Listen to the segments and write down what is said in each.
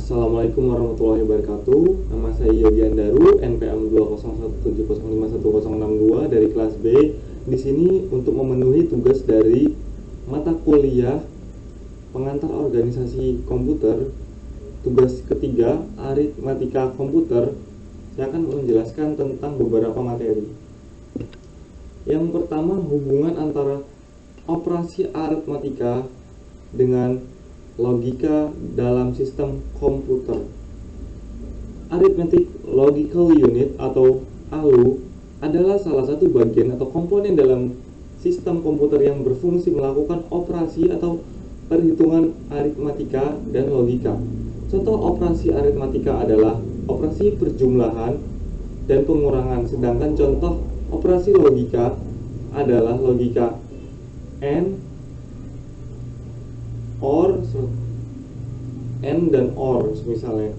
Assalamualaikum warahmatullahi wabarakatuh. Nama saya Yogi Andaru, NPM 20170501062 dari kelas B. Di sini untuk memenuhi tugas dari mata kuliah pengantar organisasi komputer, tugas ketiga, aritmatika komputer. Saya akan menjelaskan tentang beberapa materi. Yang pertama, hubungan antara operasi aritmatika dengan logika dalam sistem komputer. Arithmetic Logical Unit atau ALU adalah salah satu bagian atau komponen dalam sistem komputer yang berfungsi melakukan operasi atau perhitungan aritmatika dan logika. Contoh operasi aritmatika adalah operasi perjumlahan dan pengurangan, sedangkan contoh operasi logika adalah logika AND, OR, dan OR misalnya.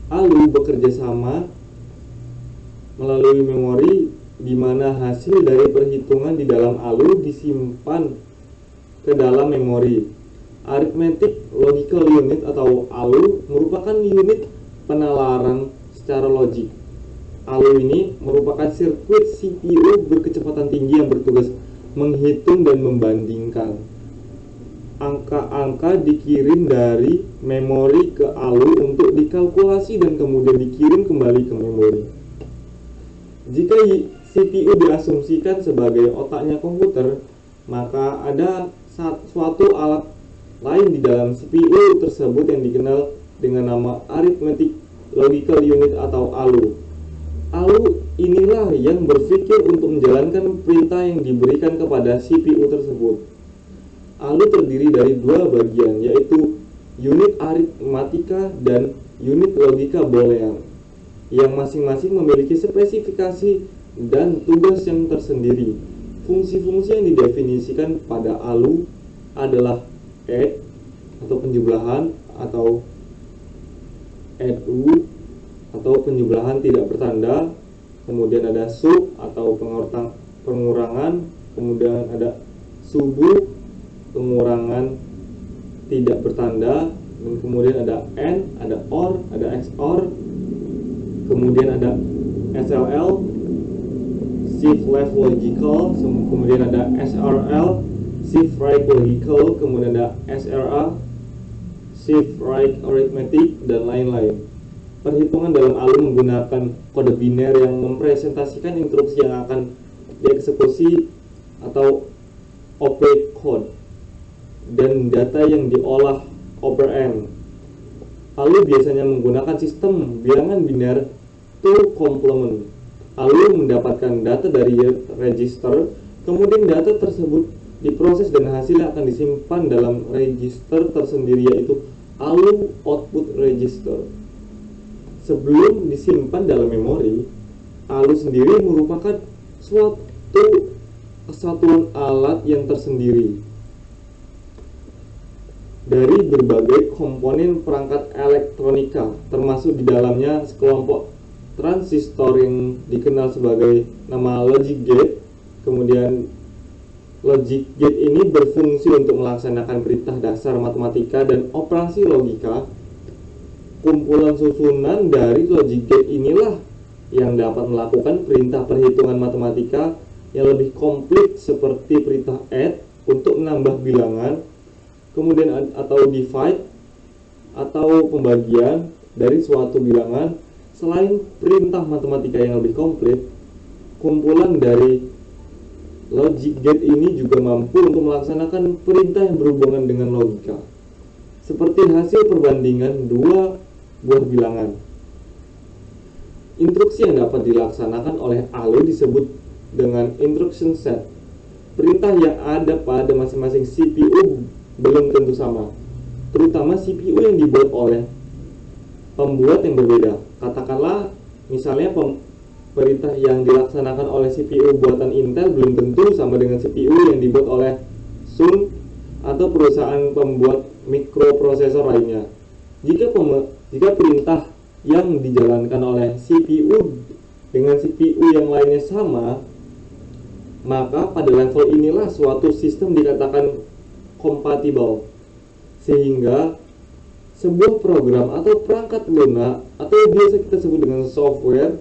ALU bekerja sama melalui memori di mana hasil dari perhitungan di dalam ALU disimpan ke dalam memori. Arithmetic Logical Unit atau ALU merupakan unit penalaran secara logik. ALU ini merupakan sirkuit CPU berkecepatan tinggi yang bertugas menghitung dan membandingkan. Angka-angka dikirim dari memori ke ALU untuk dikalkulasi dan kemudian dikirim kembali ke memori. Jika CPU diasumsikan sebagai otaknya komputer, maka ada suatu alat lain di dalam CPU tersebut yang dikenal dengan nama Arithmetic Logical Unit atau ALU. ALU inilah yang berpikir untuk menjalankan perintah yang diberikan kepada CPU tersebut. ALU terdiri dari dua bagian, yaitu unit aritmatika dan unit logika boolean, yang masing-masing memiliki spesifikasi dan tugas yang tersendiri. Fungsi-fungsi yang didefinisikan pada ALU adalah add atau penjumlahan atau ADDU atau penjumlahan tidak bertanda, kemudian ada sub atau pengurangan, kemudian ada subuh pengurangan tidak bertanda, dan kemudian ada AND, ada OR, ada XOR, kemudian ada SLL, shift left logical, kemudian ada SRL, shift right logical, kemudian ada SRA, shift right arithmetic, dan lain-lain. Perhitungan dalam ALU menggunakan kode biner yang mempresentasikan instruksi yang akan dieksekusi atau opcode dan data yang diolah operand. ALU biasanya menggunakan sistem bilangan biner to complement. ALU mendapatkan data dari register, kemudian data tersebut diproses dan hasilnya akan disimpan dalam register tersendiri, yaitu ALU output register. Sebelum disimpan dalam memori, ALU sendiri merupakan suatu kesatuan alat yang tersendiri dari berbagai komponen perangkat elektronika, termasuk di dalamnya sekelompok transistor yang dikenal sebagai nama logic gate. Kemudian logic gate ini berfungsi untuk melaksanakan perintah dasar matematika dan operasi logika. Kumpulan susunan dari logic gate inilah yang dapat melakukan perintah perhitungan matematika yang lebih komplit seperti perintah add untuk menambah bilangan, kemudian atau divide atau pembagian dari suatu bilangan. Selain perintah matematika yang lebih komplit, kumpulan dari logic gate ini juga mampu untuk melaksanakan perintah yang berhubungan dengan logika, seperti hasil perbandingan dua buah bilangan. Instruksi yang dapat dilaksanakan oleh ALU disebut dengan instruction set. Perintah yang ada pada masing-masing CPU belum tentu sama, terutama CPU yang dibuat oleh pembuat yang berbeda. Katakanlah misalnya perintah yang dilaksanakan oleh CPU buatan Intel belum tentu sama dengan CPU yang dibuat oleh Sun atau perusahaan pembuat mikroprosesor lainnya. Jika perintah yang dijalankan oleh CPU dengan CPU yang lainnya sama, maka pada level inilah suatu sistem dikatakan kompatibel, sehingga sebuah program atau perangkat lunak atau biasa kita sebut dengan software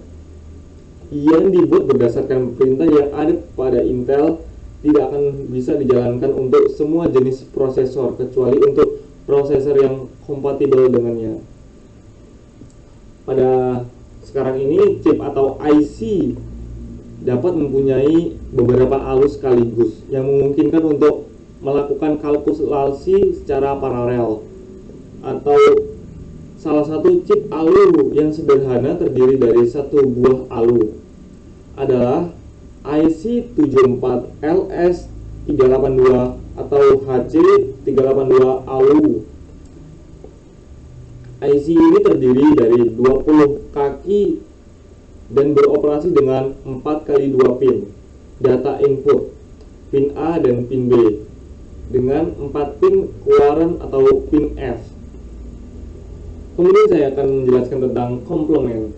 yang dibuat berdasarkan perintah yang ada pada Intel tidak akan bisa dijalankan untuk semua jenis prosesor kecuali untuk prosesor yang kompatibel dengannya. Pada sekarang ini chip atau IC dapat mempunyai beberapa alur sekaligus yang memungkinkan untuk melakukan kalkulasi secara paralel, atau salah satu chip alur yang sederhana terdiri dari satu buah alur adalah IC74LS382 atau HC382 ALU. IC ini terdiri dari 20 kaki dan beroperasi dengan 4 kali 2 pin data input, pin A dan pin B, dengan 4 pin keluaran atau pin F. Kemudian saya akan menjelaskan tentang komplement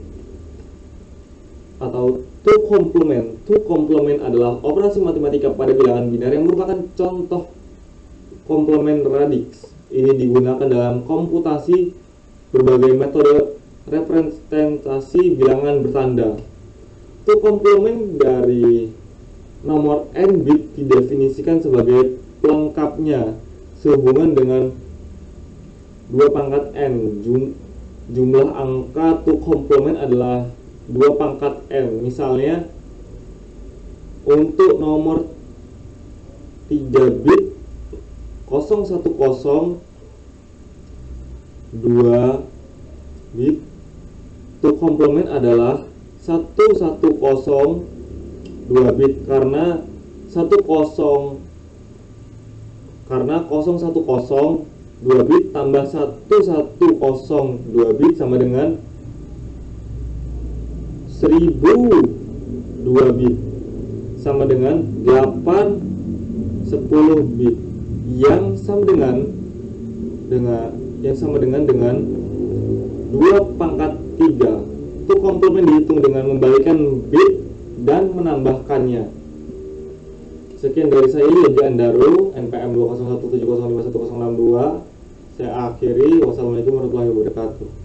atau two complement. Two complement adalah operasi matematika pada bilangan biner yang merupakan contoh komplement radix. Ini digunakan dalam komputasi berbagai metode representasi bilangan bertanda. Two complement dari nomor n bit didefinisikan sebagai pelengkapnya sehubungan dengan 2 pangkat n. Jumlah angka two complement adalah 2 pangkat n. Misalnya untuk nomor 3 bit 010 2 bit, two complement adalah 110 2 bit karena 010 2 bit tambah 110 2 bit sama dengan 1000 2 bit sama dengan 8 10 bit yang sama dengan 2 pangkat 3. Itu komplement dihitung dengan membalikkan bit dan menambahkannya. Sekian dari saya, Yogi Andaru, NPM 20170511062. Saya akhiri. Wassalamualaikum warahmatullahi wabarakatuh.